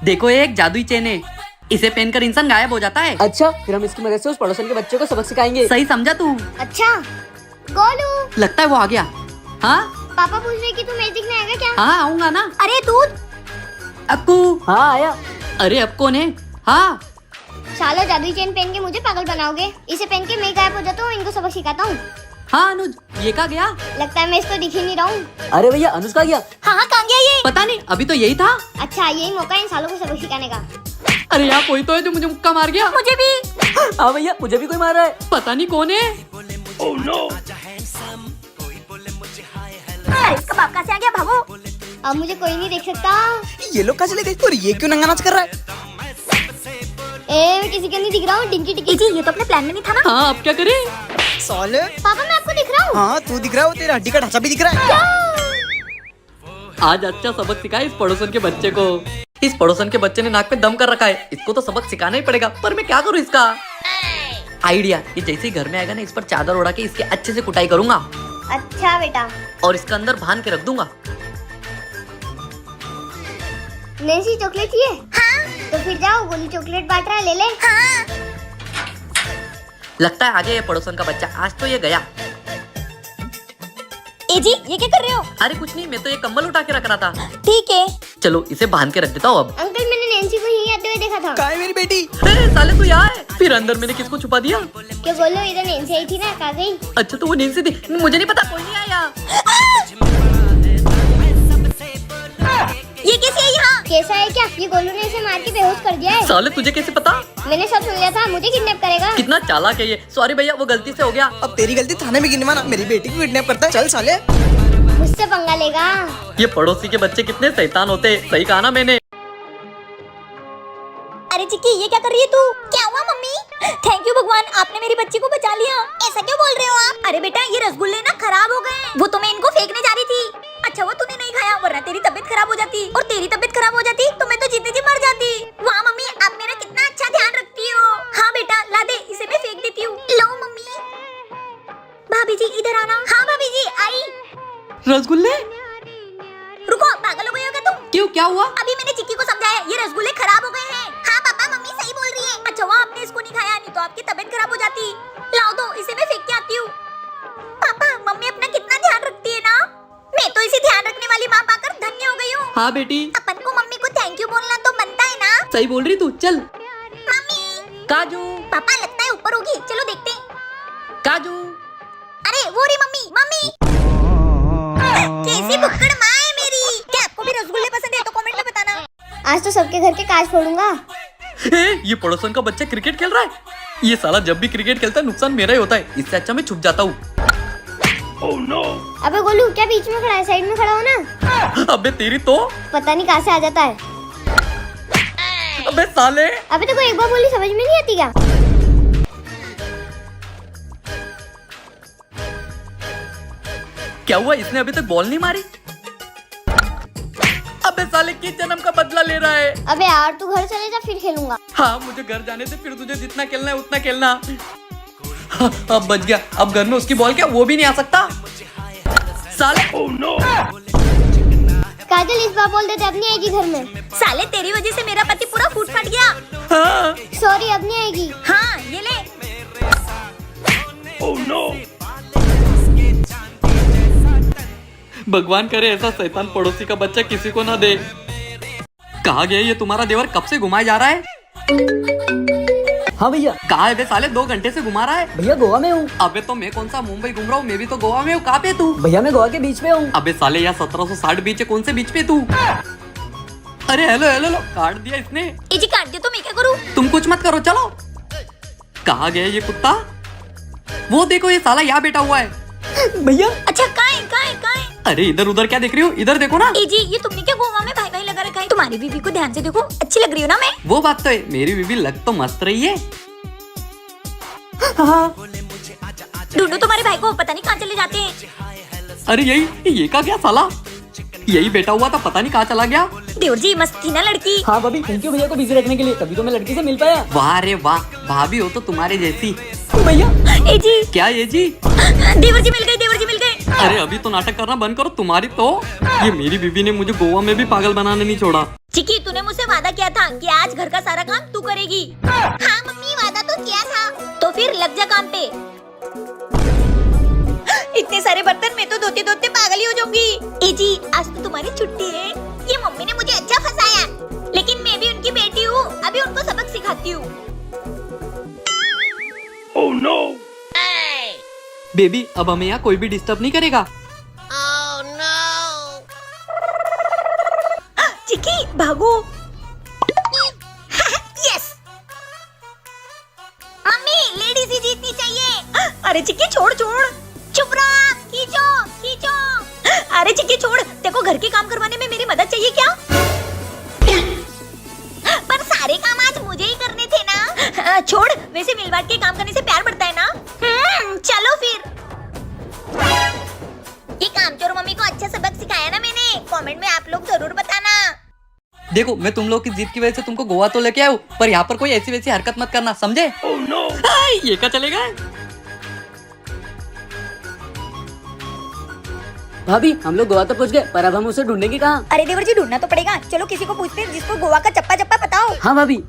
देखो ये एक जादुई चेन है, इसे पहनकर इंसान गायब हो जाता है। अच्छा, फिर हम इसकी मदद से उस पड़ोसन के बच्चे को सबक सिखाएंगे। सही समझा तू। अच्छा गोलू, लगता है वो आ गया। हाँ पापा पूछ रहे कि तू मैच देखने आएगा क्या? हाँ आऊंगा ना। अरे दूध। अक्कू। हाँ आया। अरे अब कौन है? हाँ सालो जादुई चेन पहन के मुझे पागल बनाओगे। इसे पहन के मैं गायब हो जाता हूँ, इनको सबक सिखाता हूँ। हाँ अनुज, ये कहाँ गया? लगता है मैं इसको दिख ही नहीं रहा हूँ। अरे भैया अनुज का गया। हाँ कहाँ गया ये? पता नहीं, अभी तो यही था। अच्छा यही मौका है इन सालों को सबक सिखाने का। अरे यहाँ कोई तो है जो मुझे मुक्का मार गया। मुझे भी। हाँ भैया, मुझे भी कोई मार रहा है। पता नहीं कौन है। Oh no! इसका बाप कहाँ से आ गया? भागो। अब मुझे कोई नहीं देख सकता। ये लोग कहाँ चले गए और ये क्यों नंगा नाच कर रहा है? मैं किसी को नहीं दिख रहा हूँ। डिंकी टिकी जी, ये तो अपने प्लान में नहीं था ना। हाँ अब क्या करें? साले। पापा मैं आपको दिख रहा हूँ। हाँ तू दिख रहा है, तेरा हड्डी का ढांचा भी दिख रहा है। आज अच्छा सबक सिखाए इस पड़ोसन के बच्चे को। इस पड़ोसन के बच्चे ने नाक पे दम कर रखा है, इसको तो सबक सिखाना ही पड़ेगा। पर मैं क्या करूँ इसका? आइडिया, ये जैसे ही घर में आएगा ना, इस पर चादर ओढ़ा के इसके अच्छे से कुटाई करूंगा अच्छा बेटा। और इसके अंदर बांध के रख दूंगा। नैन्सी चॉकलेट चाहिए? हाँ। तो फिर जाओ, गोली चॉकलेट बांट रहा है, ले ले। हाँ। लगता है आ गया ये पड़ोसन का बच्चा। आज तो ये गया। ए जी, ये क्या कर रहे हो? अरे कुछ नहीं, मैं तो ये कंबल उठा के रख रहा था। ठीक है। चलो इसे बांध के रख देता हूँ अब। अंकल मैंने नैन्सी को यहीं आते हुए देखा था। कहाँ है मेरी बेटी? साले तू यहाँ है? फिर अंदर मैंने किसको छुपा दिया? क्या बोलो, इधर नैन्सी आई थी ना, कहाँ गई? अच्छा तो वो नींद थी, मुझे नहीं पता, कोई नहीं आया। ये कैसे है यहाँ? कैसा है क्या? ये गोलू ने इसे मार के बेहोश कर दिया है। साले तुझे कैसे पता? मैंने सब सुन लिया था, मुझे किडनैप करेगा। कितना चालाक है ये। सॉरी भैया, वो गलती से हो गया। अब तेरी गलती थाने में गिनवाना। मेरी बेटी को किडनैप करता है। चल साले। मुझसे पंगा लेगा। ये पड़ोसी के बच्चे कितने शैतान होते हैं। सही कहा ना मैंने। अरे चिक्की, ये क्या कर रही है तू? क्या हुआ मम्मी? थैंक यू भगवान, आपने मेरी बच्ची को बचा लिया। ऐसा क्यों बोल रहे हो आप? अरे बेटा, ये रसगुल्ले ना खराब हो गए। वो तो मैं इनको फेंकने जा रही थी। अच्छा वो तूने नहीं खाया, वरना तेरी तबीयत खराब हो जाती। और तेरी तबीयत खराब हो जाती तो मैं तो जीते जी मर जाती। वाह मम्मी, आप मेरा कितना अच्छा ध्यान रखती हो। हाँ बेटा, ला दे, इसे मैं फेंक देती हूँ। लो मम्मी। भाभी जी इधर आना। हाँ भाभी जी आई। रसगुल्ले? रुको, पागल हो गए हो क्या तुम? क्यों, क्या हुआ? अभी मैंने चिक्की को समझाया, ये रसगुल्ले खराब हो गए हैं। हाँ पापा, मम्मी सही बोल रही है। अच्छा हुआ आपने इसको नहीं खाया, नहीं तो आपकी तबीयत खराब हो जाती। लाओ दो, इसे मैं फेंक के आती हूँ। पापा मम्मी अपना कितना ध्यान रखती है ना। मैं तो इसे ध्यान रखने वाली माँ पाकर धन्य हो गई हूँ। हाँ बेटी। अपन को मम्मी को थैंक यू बोलना तो बनता है ना। सही बोल रही तू। चल मम्मी। काजू। पापा लगता है ऊपर होगी, चलो देखते हैं। काजू। अरे वो रही मम्मी। मम्मी कैसी बुक्कड़ माँ है मेरी। क्या आपको भी रसगुल्ले पसंद है तो कमेंट में बताना। आज तो सबके घर के कांच फोड़ूंगा। ये पड़ोसन का बच्चा क्रिकेट खेल रहा है। ये साला जब भी क्रिकेट खेलता है नुकसान मेरा ही होता है। इससे अच्छा मैं छुप जाता हूँ। Oh no! अबे गोलू, क्या बीच में खड़ा है? साइड में खड़ा हो ना। अबे तेरी तो। पता नहीं कहाँ से आ जाता है। अबे साले। अबे तो एक बार बोली समझ में नहीं आती क्या? क्या हुआ, इसने अभी तक बॉल नहीं मारी? अबे साले किस जन्म का बदला ले रहा है? अबे यार तू घर चले जा, फिर खेलूंगा। हाँ मुझे घर जाने से, फिर तुझे जितना खेलना है उतना खेलना। हाँ, अब बच गया। अब घर में उसकी बॉल क्या, वो भी नहीं आ सकता साले। Oh no! काजल इस बार बोल देते अब नहीं आएगी घर में। साले तेरी वजह से मेरा पति पूरा फूट फट गया। हाँ। सॉरी, अब नहीं आएगी। हाँ ये ले। Oh no! भगवान करे ऐसा शैतान पड़ोसी का बच्चा किसी को ना दे। कहाँ गया ये तुम्हारा देवर? कब से घुमाया जा रहा है? हाँ भैया। कहाँ है बे साले? 2 घंटे से घुमा रहा है। भैया गोवा में हूँ। अबे तो मैं कौन सा मुंबई घूम रहा हूँ, मैं भी तो गोवा में हूँ। कहाँ पे तू? भैया मैं गोवा के बीच में हूँ। अबे साले यहाँ 1760 बीच है, कौन से बीच पे तू? अरे हेलो हेलो हेलो, काट दिया इसने। जी काट दिया तो मैं क्या करूँ? तुम कुछ मत करो, चलो। कहाँ गया ये कुत्ता? वो देखो, ये साला यहाँ बैठा हुआ है। भैया। अच्छा कहाँ है? कहाँ है? कहाँ है? अरे इधर उधर क्या देख रही हो? इधर देखो ना। जी ये तुमने क्या गोवा में भाई भाई लगा रखा है? तुम्हारी बीवी को ध्यान से देखो, अच्छी लग रही हो ना मैं। वो बात तो है, मेरी बीबी लग तो मस्त रही है। हाँ। ढूंढो तुम्हारे भाई को, पता नहीं कहाँ चले जाते हैं। अरे ये का क्या साला? यही बैठा हुआ था, पता नहीं कहाँ चला गया। देवर जी मस्त थी ना लड़की। हाँ भाभी, थैंक यू भैया को बिजी रखने के लिए, तभी तो मैं लड़की से मिल पाया। वाह रे वाह, भाभी हो तो तुम्हारे जैसी। भैया। ए जी। क्या ये जी? देवर जी मिल गए, देवर जी मिल गए। अरे अभी तो नाटक करना बंद करो, तुम्हारी तो। ये मेरी बीबी ने मुझे गोवा में भी पागल बनाने नहीं छोड़ा। चिकी तूने मुझसे वादा किया था कि आज घर का सारा काम तू करेगी। हाँ मम्मी वादा तो किया था। तो फिर लग जा काम पे। इतने सारे बर्तन मैं तो धोते धोते पागल ही हो जाऊंगी। ए जी आज तो तुम्हारी छुट्टी है। ये मम्मी ने मुझे अच्छा फंसाया, लेकिन मैं भी उनकी बेटी हूँ, अभी उनको सबक सिखाती हूँ। Oh no! बेबी अब हमें यहाँ कोई भी डिस्टर्ब नहीं करेगा। चिकी भागो। यस मम्मी लेडीज ही जीतनी चाहिए। अरे चिकी छोड़ छोड़, चुप रहा, खींचो खींचो। अरे चिकी छोड़, देखो घर के काम करवाने में मेरी मदद चाहिए क्या? पर सारे काम आज मुझे ही करने थे ना। छोड़, वैसे मिल बांट के काम करने से प्यार बढ़ता है ना। चलो फिर। ये कामचोर मम्मी को अच्छा सबक सिखाया ना मैंने? कमेंट में आप लोग जरूर बताना। देखो मैं तुम लोग की जीत की वजह से तुमको गोवा तो लेके आया हूँ, पर यहाँ पर कोई ऐसी वैसी हरकत मत करना, समझे? Oh no! ये क्या चलेगा? भाभी हम लोग गोवा तो पहुँच गए, पर अब हम उसे ढूंढेंगे कहाँ? अरे देवर जी ढूंढना तो पड़ेगा। चलो किसी को पूछते हैं जिसको गोवा का चप्पा चप्पा पता हो। हाँ भाभी।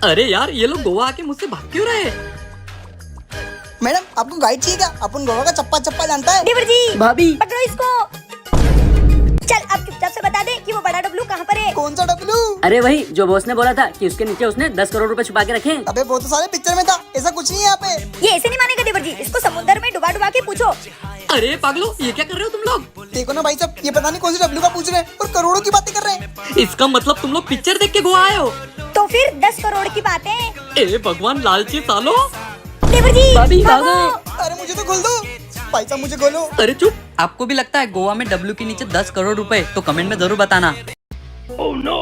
अरे यार ये लोग गोवा आके मुझसे भाग क्यों रहे? मैडम आपको गाइड चाहिए क्या? अपन गोवा का चप्पा चप्पा जानता है। देवर जी भाभी पकड़ो इसको। चल अब चुपचाप से बता दे कि वो बड़ा डब्लू कहाँ पर है। कौन सा डब्लू? अरे वही जो बॉस ने बोला था कि उसके नीचे उसने 10 करोड़ रुपए छुपा के रखे। अबे वो तो सारे पिक्चर में था, ऐसा कुछ नहीं है यहाँ पे। ये ऐसे नहीं मानेगा देवर जी, इसको समुद्र में डुबा डुबा के पूछो। अरे पागलो ये क्या कर रहे हो तुम लोग? देखो ना भाई साहब, ये पता नहीं कौन सी डब्लू का पूछ रहे हैं और करोड़ों की बातें कर रहे हैं। इसका मतलब तुम लोग पिक्चर देख के गोवा आए हो? तो फिर 10 करोड़ की बात है। ए भगवान लालची सालो। देवर जी भाभी भागो। अरे मुझे तो खोल दो भाई साहब, मुझे खोलो। अरे चुप, आपको भी लगता है गोवा में डब्ल्यू के नीचे 10 करोड़ रुपए? तो कमेंट में जरूर बताना। Oh no!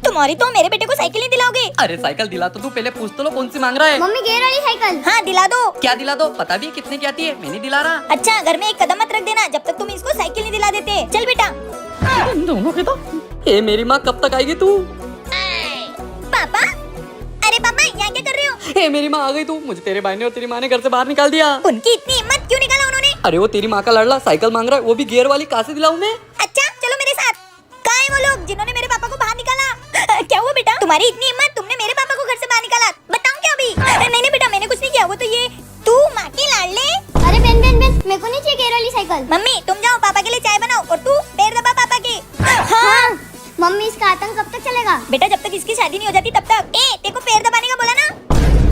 तुम्हारी तो मेरे बेटे को साइकिल नहीं दिलाओगे? अरे साइकिल दिला तो तू, पहले पूछ तो लो कौन सी मांग रहा है। मम्मी गेयर वाली साइकिल। हाँ दिला दो। क्या दिला दो? पता भी है कितने की आती है, मैं नहीं दिला रहा। अच्छा घर में एक कदम मत रख देना जब तक तुम इसको साइकिल नहीं दिला देते। चल बेटा। दोनों के तो। ए मेरी माँ कब तक आएगी तू? पापा, अरे पापा यहाँ क्या कर रहे हो? ए मेरी माँ आ गई तू। मुझे तेरे भाई ने और तेरी माँ ने घर से बाहर निकाल दिया। उनकी इतनी हिम्मत क्यों निकाला उन्होंने? अरे वो तेरी माँ का लड़ला साइकिल मांग रहा है, वो भी गियर वाली। कहाँ से दिलाऊं मैं? अच्छा चलो मेरे साथ। कहाँ है वो लोग जिन्होंने मेरे पापा को बाहर निकाला? क्या हुआ बेटा, तुम्हारी इतनी हिम्मत, तुमने मेरे पापा को घर से बाहर निकाला? बताऊं क्या अभी? नहीं नहीं बेटा मैंने कुछ नहीं किया। वो तो ये तू माँ के लाडले। अरे बेन बेन बेन, मेरे को नहीं चाहिए गेयर वाली साइकिल। मम्मी तुम जाओ पापा के लिए चाय बनाओ और तू पैर दबा पापा के। हाँ मम्मी इसका आतंक कब तक चलेगा? बेटा जब तक इसकी शादी नहीं हो जाती तब तक। ए तेरे को पैर दबाने का बोला ना।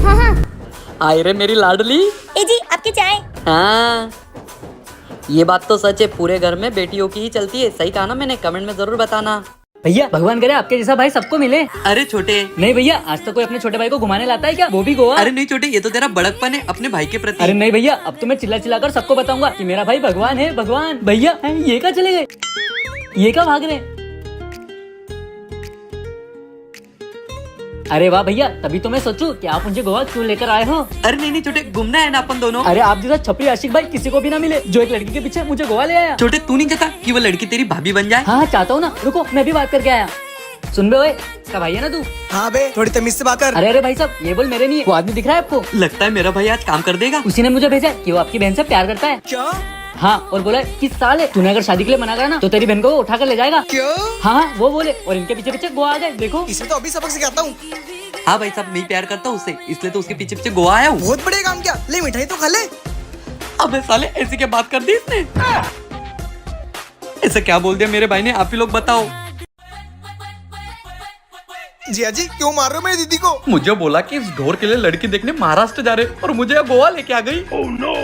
हाँ हाँ। आए रे मेरी लाडली। ए जी आपकी चाय। हाँ ये बात तो सच है, पूरे घर में बेटियों की ही चलती है। सही कहा ना मैंने? कमेंट में जरूर बताना। भैया भगवान करे आपके जैसा भाई सबको मिले। अरे छोटे। नहीं भैया आज तक कोई अपने छोटे भाई को घुमाने लाता है क्या, वो भी गोवा? अरे नहीं छोटे, ये तो तेरा बड़कपन है अपने भाई के प्रति। अरे नहीं भैया, अब तो मैं चिल्ला चिल्ला कर सबको बताऊंगा कि मेरा भाई भगवान है, भगवान। भैया ये क्या चले गए, ये क्या भाग रहे? अरे वाह भैया, तभी तो मैं सोचूं कि आप मुझे गोवा क्यों लेकर आए हो। अरे नहीं नहीं छोटे, घूमना है ना अपन दोनों। अरे आप जैसा छपरी आशिक भाई किसी को भी ना मिले जो एक लड़की के पीछे मुझे गोवा ले आया। छोटे तू नहीं चाहता कि वो लड़की तेरी भाभी बन जाए? हाँ चाहता हूँ ना, रुको मैं भी बात करके आया। सुन बे ओए, क्या भाई है ना तू? हाँ बे, थोड़ी तमीज से बात कर। अरे भाई साहब ये बोल मेरे नहीं है, वो आदमी दिख रहा है आपको? लगता है मेरा भाई आज काम कर देगा। उसी ने मुझे भेजा कि वो आपकी बहन से प्यार करता है। क्या? हाँ, और बोला कि साले तूने अगर शादी के लिए मना करा ना तो तेरी बहन को वो उठा कर ले जाएगा। क्यों? हाँ वो बोले, और इनके पीछे पीछे गोवा आ गए। देखो इसे तो अभी सबक सिखाता हूँ। हाँ भाई साहब, मैं प्यार करता हूँ उससे, इसलिए तो उसके पीछे पीछे गोवा आया हूँ। बहुत बड़े काम किया, ले मिठाई तो खा ले। अबे साले ऐसी क्या बात कर दी इसने? ऐसा क्या बोल दिया मेरे भाई ने? आप ही लोग बताओ। जिया जी क्यों मार रहे हो मेरी दीदी को? मुझे बोला कि इस ढोर के लिए लड़की देखने महाराष्ट्र जा रहे और मुझे यहाँ गोवा लेके आ गई। Oh no!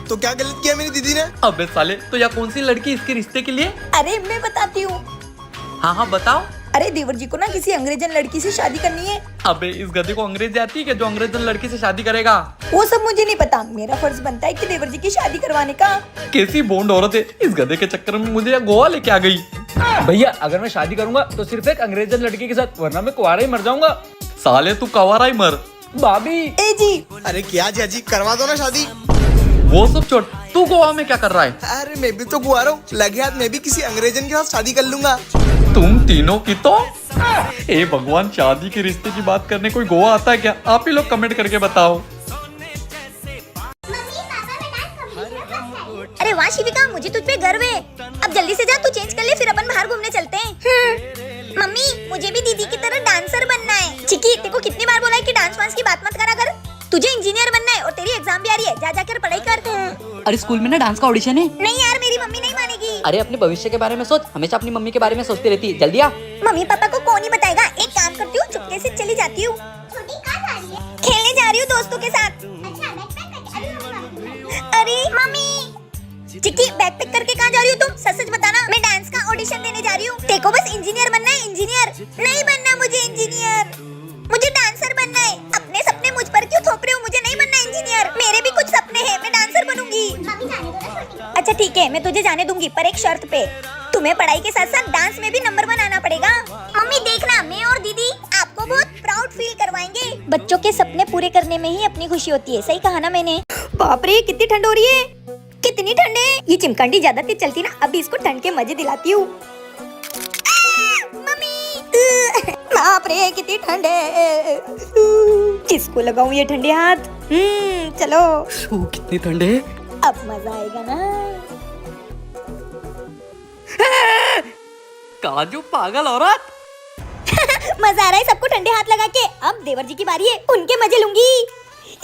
तो क्या गलत किया मेरी दीदी ने? अबे साले, तो यहाँ कौन सी लड़की इसके रिश्ते के लिए? अरे मैं बताती हूँ। हाँ हाँ बताओ। अरे देवर जी को ना किसी अंग्रेजन लड़की से शादी करनी है। अबे इस गधे को अंग्रेजी आती है क्या जो अंग्रेजन लड़की से शादी करेगा? वो सब मुझे नहीं पता, मेरा फर्ज बनता है कि देवर जी की शादी करवाने का। कैसी बोंड औरत है, इस गधे के चक्कर में मुझे यहाँ गोवा लेके आ गई। भैया अगर मैं शादी करूंगा तो सिर्फ एक अंग्रेजन लड़की के साथ, वरना मैं कुंवारा ही मर जाऊंगा। साले तू कवारा ही मर। भाभी ए जी अरे क्या जिया जी, करवा दो ना शादी। वो सब छोड़, तू गोवा में क्या कर रहा है? अरे मैं भी तो कुंवारा हूँ, लगे हाथ मैं भी किसी अंग्रेजन के साथ शादी कर लूंगा। तुम तीनों की तो। ए भगवान, शादी के रिश्ते की बात करने कोई गोवा आता है क्या? आप ही लोग कमेंट करके बताओ। अरे वाह शिविका, मुझे तुझ पे गर्व है। अब जल्दी से जा, तू चेंज कर ले, फिर अपन बाहर घूमने चलते हैं। मम्मी मुझे भी दीदी की तरह डांसर बनना है। चिकी तेरे को कितनी बार बोला है कि डांस वांस की बात मत करा कर। तुझे इंजीनियर बनना है और तेरी एग्जाम भी आ रही है, जा जाकर पढ़ाई कर। अरे स्कूल में ना डांस का ऑडिशन है। नहीं यार मेरी मम्मी नहीं मानेगी। अरे अपने भविष्य के बारे में सोच, हमेशा अपनी मम्मी के बारे में सोचती रहती है। जल्दी आ। मम्मी पापा को कौन ही बताएगा। एक काम करती हूँ, चुपके से चली जाती हूँ। खेलने जा रही हूँ दोस्तों के साथ। अरे मम्मी चिक्की बैग पैक करके कहाँ जा रही हो तुम? सच सच बताना। मैं डांस का ऑडिशन देने जा रही हूँ। देखो बस इंजीनियर बनना है। इंजीनियर नहीं बनना मुझे, इंजीनियर मुझे डांसर बनना है। अपने सपने मुझ पर क्यों थोप रहे हो? मुझे नहीं बनना इंजीनियर। मेरे भी कुछ सपने हैं, मैं डांसर बनूंगी। अच्छा ठीक है मैं तुझे जाने दूंगी, पर एक शर्त पे। तुम्हें पढ़ाई के साथ साथ डांस में भी नंबर 1 आना पड़ेगा। मम्मी देखना मैं और दीदी आपको बहुत प्राउड फील करवाएंगे। बच्चों के सपने पूरे करने में ही अपनी खुशी होती है। सही कहा ना मैंने? बाप रे कितनी ठंड हो रही है। कितनी ठंड है। ये चिमकांडी ज्यादा तेज चलती ना, अभी इसको ठंड के मजे दिलाती हूँ। मम्मी बाप रे कितनी ठंड है। किसको लगाऊं ये ठंडे हाथ? चलो। कितनी ठंड है। अब मजा आएगा ना। काजू पागल औरत। मजा आ रहा है सबको ठंडे हाथ लगा के। अब देवर जी की बारी है, उनके मजे लूंगी।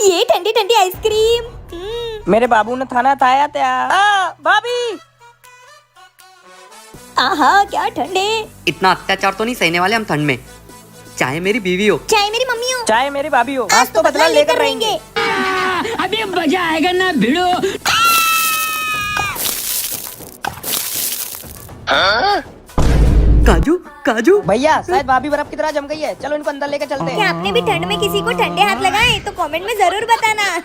ये ठंडी ठंडी आइसक्रीम। मेरे बाबू ने थाना थाया था। भाभी आहा क्या ठंडे। इतना अत्याचार तो नहीं सहने वाले हम ठंड में, चाहे मेरी बीवी हो। चाहे मेरी मम्मी हो। चाहे मेरी भाभी हो, आज तो बदला लेकर रहेंगे। अभी मजा आएगा ना भिड़ो। काजू काजू। भैया शायद भाभी बर्फ की तरह जम गई है, चलो इनको अंदर लेकर चलते क्या हैं। आपने भी ठंड में किसी को ठंडे हाथ लगाए तो कमेंट में जरूर बताना।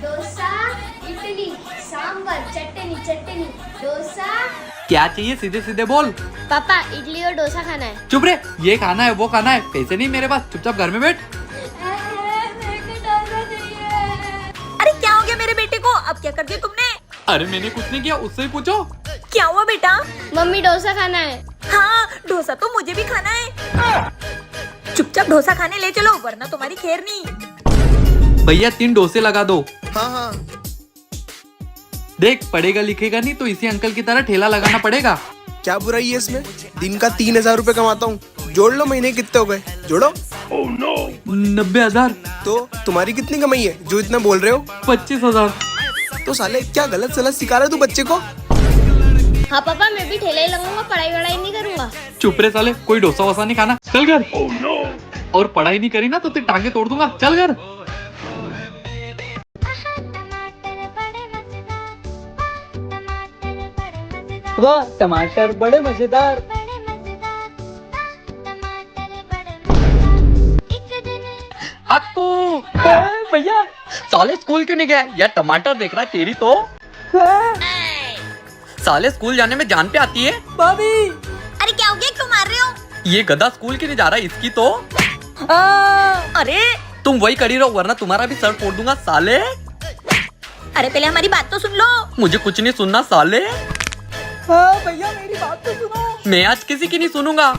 डोसा, इडली, सांबर, चटनी चटनी, डोसा। क्या चाहिए सीधे सीधे बोल। पापा इडली और डोसा खाना है। चुप रे, ये खाना है वो खाना है, पैसे नहीं मेरे पास, चुपचाप घर में बैठ। अरे क्या हो गया मेरे बेटे को? अब क्या कर दिया तुमने? अरे मैंने कुछ नहीं किया, उससे ही पूछो। क्या हुआ बेटा? मम्मी डोसा खाना है। हाँ डोसा तो मुझे भी खाना है। चुपचाप डोसा खाने ले चलो वरना तुम्हारी खैर नहीं। भैया 3 डोसे लगा दो। हाँ हाँ देख पढ़ेगा लिखेगा नहीं तो इसी अंकल की तरह ठेला लगाना पड़ेगा। क्या बुराई है इसमें? दिन का 3,000 रुपए कमाता हूँ। जोड़ लो महीने कितने हो गए, जोड़ो। Oh no! 90,000। तो तुम्हारी कितनी कमाई है जो इतना बोल रहे हो? 25,000। तो साले क्या गलत सलत सिखा रहे हो तू बच्चे को? हाँ पापा मैं भी ठेला ही लगाऊंगा, पढ़ाई वढ़ाई नहीं करूंगा। चुप रे साले, कोई डोसा वोसा नहीं खाना, चल घर। Oh no! और पढ़ाई नहीं करी ना तो तेरी टांगे तोड़ दूंगा, चल घर। वाह टमाटर बड़े मजेदार। अक्कू भैया साले स्कूल क्यों नहीं गया? यार टमाटर देख रहा है तेरी तो। साले स्कूल जाने में जान पे आती है। भाभी। अरे क्या हो गया, क्यों मार रहे हो? ये गधा स्कूल क्यों नहीं जा रहा है? इसकी तो। अरे तुम वही करी रहो वरना तुम्हारा भी सर फोड़ दूंगा साले। अरे पहले हमारी बात तो सुन लो। मुझे कुछ नहीं सुनना साले। भैया मेरी बात तो सुनो। मैं आज किसी की नहीं सुनूंगा।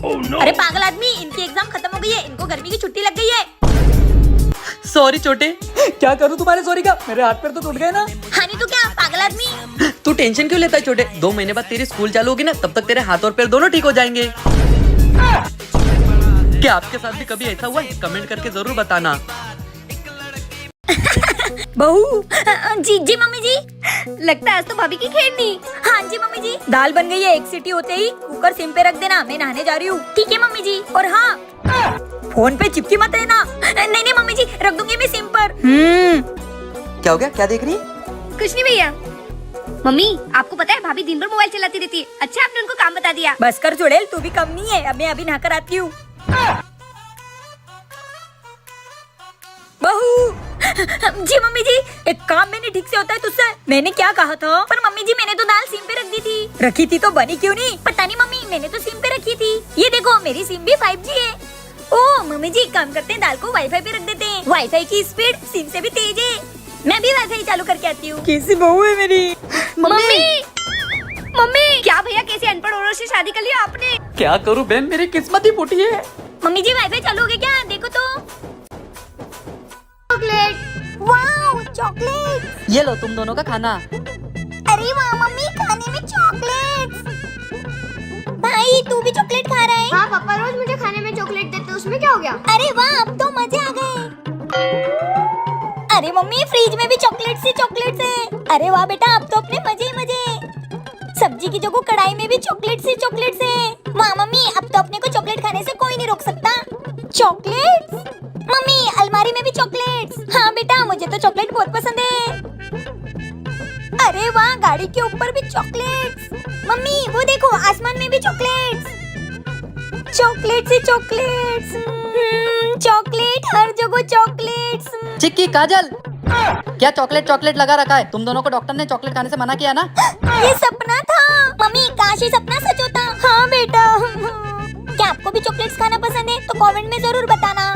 Oh no! अरे पागल आदमी, इनकी एग्जाम खत्म हो गई है, इनको गर्मी की छुट्टी लग गई है। सॉरी छोटे। क्या करूँ तुम्हारे सॉरी का? मेरे हाथ पैर तो टूट गए ना। हानि तो क्या पागल आदमी। तू टेंशन क्यों लेता है छोटे? 2 महीने बाद तेरी स्कूल चालू होगी ना, तब तक तेरे हाथ और पैर दोनों ठीक हो जाएंगे। क्या आपके साथ भी कभी ऐसा हुआ है? कमेंट करके जरूर बताना। बहू जी जी मम्मी जी, लगता है आज तो भाभी की खैर नहीं। हाँ जी मम्मी जी, दाल बन गई है, 1 सीटी होते ही कुकर सिम पे रख देना, मैं नहाने जा रही हूँ। ठीक है मम्मी जी। और हाँ फोन पे चिपकी मत रहना। नहीं नहीं मम्मी जी, रख दूंगी मैं सिम पर। क्या हो गया? क्या देख रही? कुछ नहीं भैया। मम्मी आपको पता है भाभी दिन भर मोबाइल चलाती रहती है। अच्छा आपने उनको काम बता दिया। बस कर चुड़ैल, तू भी कम नहीं है। अब मैं अभी नहाकर आती हूँ। बहू जी मम्मी जी, एक काम मैंने ठीक से होता है तुझसे। मैंने क्या कहा था? पर मम्मी जी मैंने तो दाल सिम पे रख दी थी। रखी थी तो बनी क्यों नहीं? पता नहीं मम्मी, मैंने तो सिम पे रखी थी। ये देखो मेरी सिम भी 5G है। ओ मम्मी जी, काम करते हैं दाल को वाईफाई पे रख देते हैं। वाईफाई की स्पीड सिम से भी तेज है। मैं भी वाईफाई चालू करके आती हूँ। कैसी बहू है मेरी। मम्मी मम्मी क्या भैया कैसे अनपढ़ औरत से शादी कर लिया आपने? क्या करूँ बहन, मेरी किस्मत ही फूटी है। मम्मी जी वाईफाई चालू हो गया क्या? देखो तो। चॉकलेट। Wow chocolate. ये लो तुम दोनों का खाना। अरे वाह मम्मी, खाने में चॉकलेट्स। भाई तू भी चॉकलेट खा रहा है? हाँ पापा रोज मुझे खाने में चॉकलेट देते, उसमें क्या हो गया? अरे वाह, अब तो मजे आ गए। अरे मम्मी फ्रिज में भी चॉकलेट है। अरे वाह बेटा, अब तो अपने मजे ही मजे। सब्जी की जगह कढ़ाई में भी चॉकलेट है। वाह मम्मी, अब तो अपने को चॉकलेट खाने से कोई नहीं रोक सकता। चॉकलेट मम्मी, अलमारी में भी चॉकलेट्स। हाँ बेटा, मुझे तो चॉकलेट बहुत पसंद है। अरे वाह, गाड़ी के ऊपर भी चॉकलेट्स। मम्मी वो देखो, आसमान में भी चॉकलेट्स। चॉकलेट हर जगह चॉकलेट्स। चिक्की काजल, क्या चॉकलेट लगा रखा है? तुम दोनों को डॉक्टर ने चॉकलेट खाने से मना किया ना? ये सपना था मम्मी, काश ये सपना सच होता। हाँ बेटा। क्या आपको भी चॉकलेट्स खाना पसंद है? तो कमेंट में जरूर बताना।